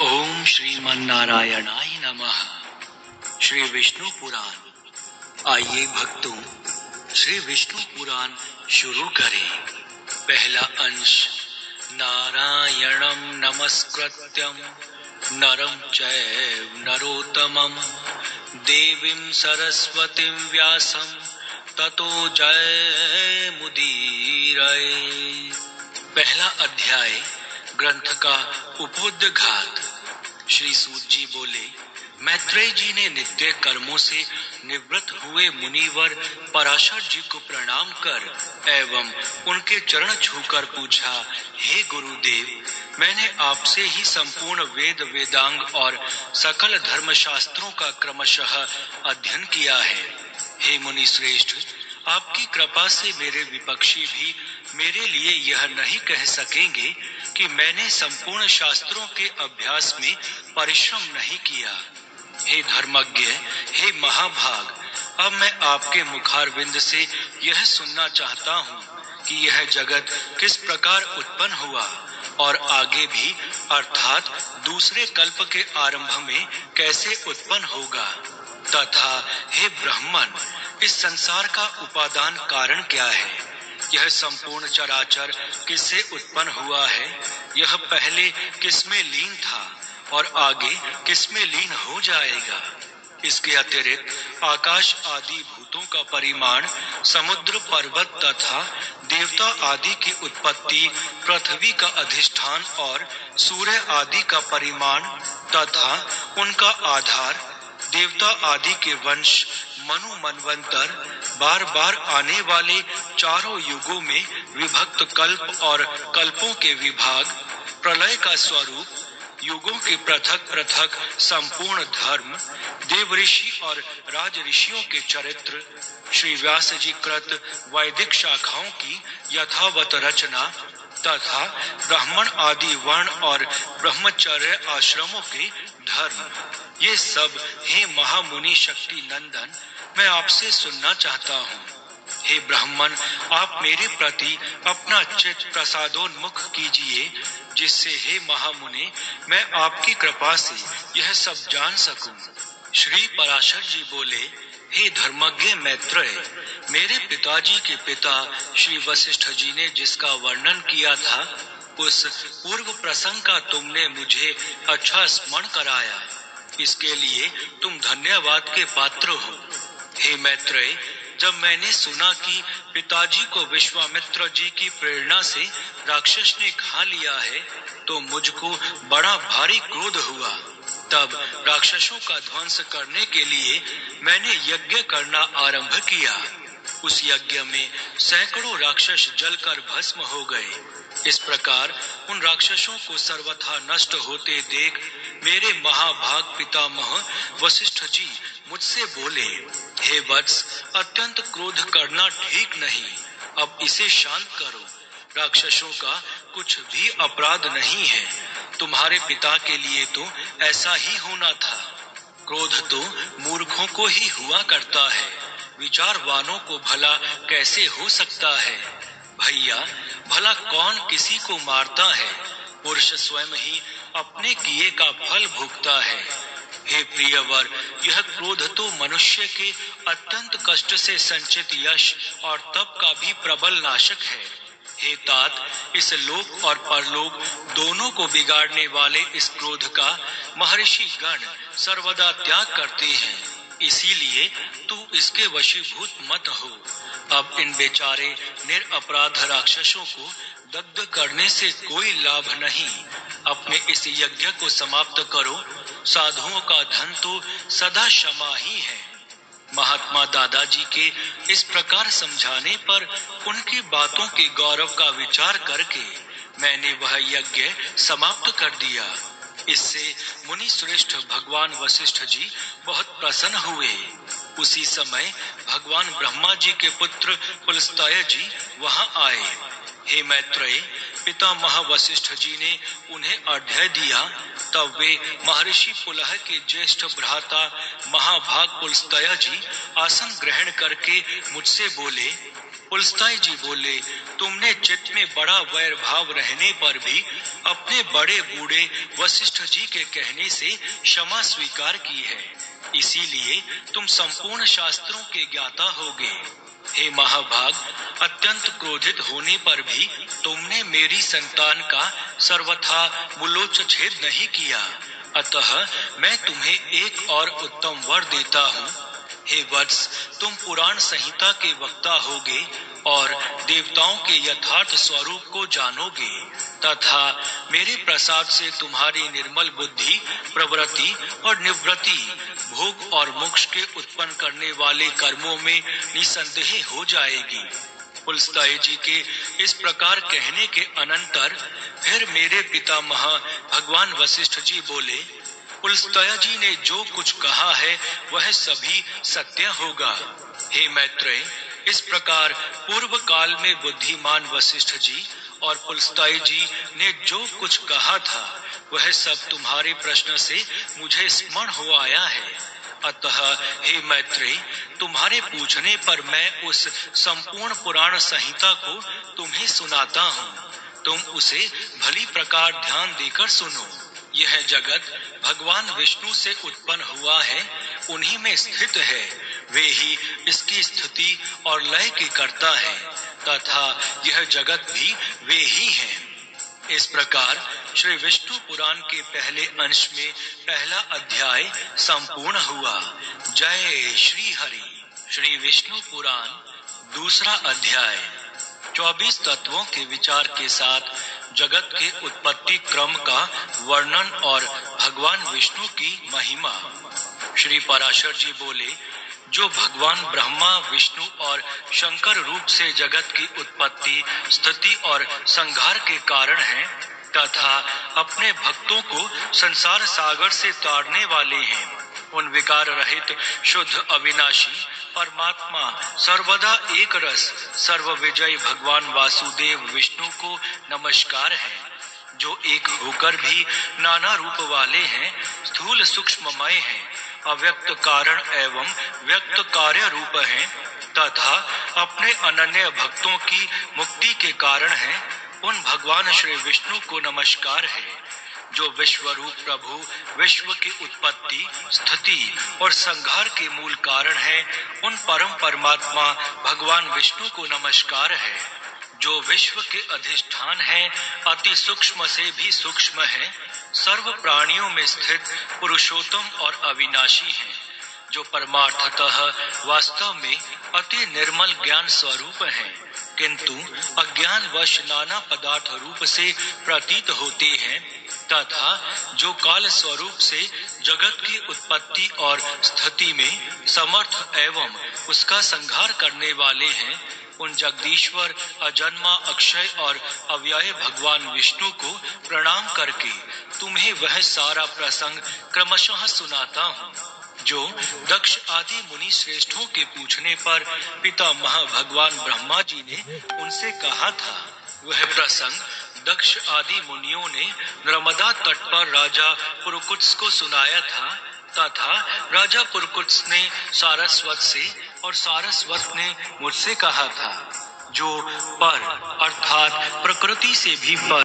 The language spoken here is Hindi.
ओम श्रीमन्नारायणाय नमः। श्री विष्णु पुराण। आइए भक्तों, श्री विष्णु पुराण शुरू करें। पहला अंश। नारायणं नमस्कृत्यं नरं चैव नरोत्तमं देवीं सरस्वतीं व्यासं ततो जयमुदीरये। पहला अध्याय, ग्रंथ का उपोद्घात। श्री सूत जी बोले, मैत्रेय जी ने नित्य कर्मों से निवृत्त हुए मुनिवर पराशर जी को प्रणाम कर एवं उनके चरण छूकर पूछा, हे गुरुदेव, मैंने आपसे ही संपूर्ण वेद वेदांग और सकल धर्म शास्त्रों का क्रमशः अध्ययन किया है। हे मुनि श्रेष्ठ, आपकी कृपा से मेरे विपक्षी भी मेरे लिए यह नहीं कह सकेंगे कि मैंने संपूर्ण शास्त्रों के अभ्यास में परिश्रम नहीं किया। हे धर्मज्ञ, हे महाभाग, अब मैं आपके मुखारविंद से यह सुनना चाहता हूँ कि यह जगत किस प्रकार उत्पन्न हुआ और आगे भी अर्थात दूसरे कल्प के आरंभ में कैसे उत्पन्न होगा, तथा हे ब्राह्मण, इस संसार का उपादान कारण क्या है। यह संपूर्ण चराचर किससे उत्पन्न हुआ है, यह पहले किसमें लीन था और आगे किसमें लीन हो जाएगा। इसके अतिरिक्त आकाश आदि भूतों का परिमाण, समुद्र पर्वत तथा देवता आदि की उत्पत्ति, पृथ्वी का अधिष्ठान और सूर्य आदि का परिमाण तथा उनका आधार, देवता आदि के वंश, मनु मनवंतर, बार बार आने वाले चारों युगों में विभक्त कल्प और कल्पों के विभाग, प्रलय का स्वरूप, युगों के पृथक पृथक संपूर्ण धर्म, देव ऋषि और राज ऋषियों के चरित्र, श्री व्यास जी कृत वैदिक शाखाओं की यथावत रचना तथा ब्राह्मण आदि वर्ण और ब्रह्मचर्य आश्रमों के धर्म, ये सब हे महामुनि शक्ति नंदन मैं आपसे सुनना चाहता हूँ। हे ब्राह्मण, आप मेरे प्रति अपना चित्त प्रसादोन्मुख कीजिए, जिससे हे महामुनि मैं आपकी कृपा से यह सब जान सकूं। श्री पराशर जी बोले, हे धर्मज्ञ मैत्रेय, मेरे पिताजी के पिता श्री वशिष्ठ जी ने जिसका वर्णन किया था, उस पूर्व प्रसंग का तुमने मुझे अच्छा स्मरण कराया। इसके लिए तुम धन्यवाद के पात्र हो। हे मैत्रेय, जब मैंने सुना कि पिताजी को विश्वामित्र जी की प्रेरणा से राक्षस ने खा लिया है, तो मुझको बड़ा भारी क्रोध हुआ। तब राक्षसों का ध्वंस करने के लिए मैंने यज्ञ करना आरंभ किया। उस यज्ञ में सैकड़ों राक्षस जलकर भस्म हो गए। इस प्रकार उन राक्षसों को सर्वथा नष्ट होते देख मेरे महाभाग पितामह वशिष्ठ जी मुझसे बोले, हे वत्स, अत्यंत क्रोध करना ठीक नहीं, अब इसे शांत करो। राक्षसों का कुछ भी अपराध नहीं है। तुम्हारे पिता के लिए तो ऐसा ही होना था। क्रोध तो मूर्खों को ही हुआ करता है, विचारवानों को भला कैसे हो सकता है। भैया, भला कौन किसी को मारता है, पुरुष स्वयं ही अपने किए का फल भोगता है। हे प्रियवर, यह क्रोध तो मनुष्य के अत्यंत कष्ट से संचित यश और तप का भी प्रबल नाशक है। हे तात, इस लोक और परलोक दोनों को बिगाड़ने वाले इस क्रोध का महर्षि गण सर्वदा त्याग करते हैं, इसीलिए तू इसके वशीभूत मत हो। अब इन बेचारे निरपराध राक्षसों को दग्ध करने से कोई लाभ नहीं। अपने इस यज्ञ को समाप्त करो। साधुओं का धन तो सदा क्षमा ही है। महात्मा दादाजी के इस प्रकार समझाने पर उनकी बातों के गौरव का विचार करके मैंने वह यज्ञ समाप्त कर दिया। इससे मुनि श्रेष्ठ भगवान वशिष्ठ जी बहुत प्रसन्न हुए। उसी समय भगवान ब्रह्मा जी के पुत्र पुलस्त्य जी वहां आए। हे मैत्रेय, पितामह वशिष्ठ जी ने उन्हें अर्घ्य दिया। तब वे महर्षि पुलह के ज्येष्ठ भ्राता महाभाग पुलस्त्य जी आसन ग्रहण करके मुझसे बोले, पुलस्त्य जी बोले, तुमने चित्त में बड़ा वैर भाव रहने पर भी अपने बड़े बूढ़े वशिष्ठ जी के कहने से क्षमा स्वीकार की है, इसीलिए तुम संपूर्ण शास्त्रों के ज्ञाता होगे। हे महाभाग, अत्यंत क्रोधित होने पर भी तुमने मेरी संतान का सर्वथा मूलोच्छेद नहीं किया, अतः मैं तुम्हें एक और उत्तम वर देता हूँ। हे वत्स, तुम पुराण संहिता के वक्ता होगे और देवताओं के यथार्थ स्वरूप को जानोगे, तथा मेरे प्रसाद से तुम्हारी निर्मल बुद्धि, प्रवृत्ति और निवृत्ति, भोग और मोक्ष के उत्पन्न करने वाले कर्मों में निसंदेह हो जाएगी। पुलस्त्य जी के इस प्रकार कहने के अनंतर फिर मेरे पितामह भगवान वशिष्ठ जी बोले, पुलस्त्य जी ने जो कुछ कहा है वह सभी सत्य होगा। हे मैत्रेय, इस प्रकार पूर्व काल में बुद्धिमान वशिष्ठ जी और पुलस्त्य जी ने जो कुछ कहा था वह सब तुम्हारे प्रश्न से मुझे स्मरण हो आया है। अतः हे मैत्रेय, तुम्हारे पूछने पर मैं उस संपूर्ण पुराण संहिता को तुम्हें सुनाता हूँ। तुम उसे भली प्रकार ध्यान देकर सुनो। यह जगत भगवान विष्णु से उत्पन्न हुआ है, उन्हीं में स्थित है, वे ही इसकी स्थिति और लय की करता है, तथा यह जगत भी वे ही हैं। इस प्रकार श्री विष्णु पुराण के पहले अंश में पहला अध्याय संपूर्ण हुआ। जय श्री हरि। श्री विष्णु पुराण दूसरा अध्याय 24 तत्वों के विचार के साथ जगत के उत्पत्ति क्रम का वर्णन और भगवान विष्णु की महिमा। श्री पराशर जी बोले, जो भगवान ब्रह्मा, विष्णु और शंकर रूप से जगत की उत्पत्ति, स्थिति और संहार के कारण हैं, तथा अपने भक्तों को संसार सागर से तारने वाले हैं, उन विकार रहित शुद्ध अविनाशी परमात्मा सर्वदा एक रस सर्व विजय भगवान वासुदेव विष्णु को नमस्कार है, जो एक होकर भी नाना रूप वाले हैं, स्थूल सूक्ष्ममय हैं, अव्यक्त कारण एवं व्यक्त कार्य रूप हैं, तथा अपने अनन्य भक्तों की मुक्ति के कारण हैं। उन भगवान श्री विष्णु को नमस्कार है, जो विश्व रूप प्रभु, विश्व की उत्पत्ति, स्थिति और संहार के मूल कारण है। उन परम परमात्मा भगवान विष्णु को नमस्कार है, जो विश्व के अधिष्ठान है, अति सूक्ष्म से भी सूक्ष्म है, सर्व प्राणियों में स्थित पुरुषोत्तम और अविनाशी है, जो परमार्थतः वास्तव में अति निर्मल ज्ञान स्वरूप है, किंतु अज्ञानवश नाना पदार्थ रूप से प्रतीत होते हैं, तथा जो काल स्वरूप से जगत की उत्पत्ति और स्थिति में समर्थ एवं उसका संहार करने वाले हैं। उन जगदीश्वर, अजन्मा, अक्षय और अव्यय भगवान विष्णु को प्रणाम करके तुम्हें वह सारा प्रसंग क्रमशः सुनाता हूँ, जो दक्ष आदि मुनि श्रेष्ठों के पूछने पर पितामह भगवान ब्रह्मा जी ने उनसे कहा था। वह प्रसंग दक्ष आदि मुनियों ने नर्मदा तट पर राजा पुरुकुत्स को सुनाया था, तथा राजा पुरुकुत्स ने सारस्वत से और सारस्वत ने मुझसे कहा था, जो पर अर्थात प्रकृति से भी पर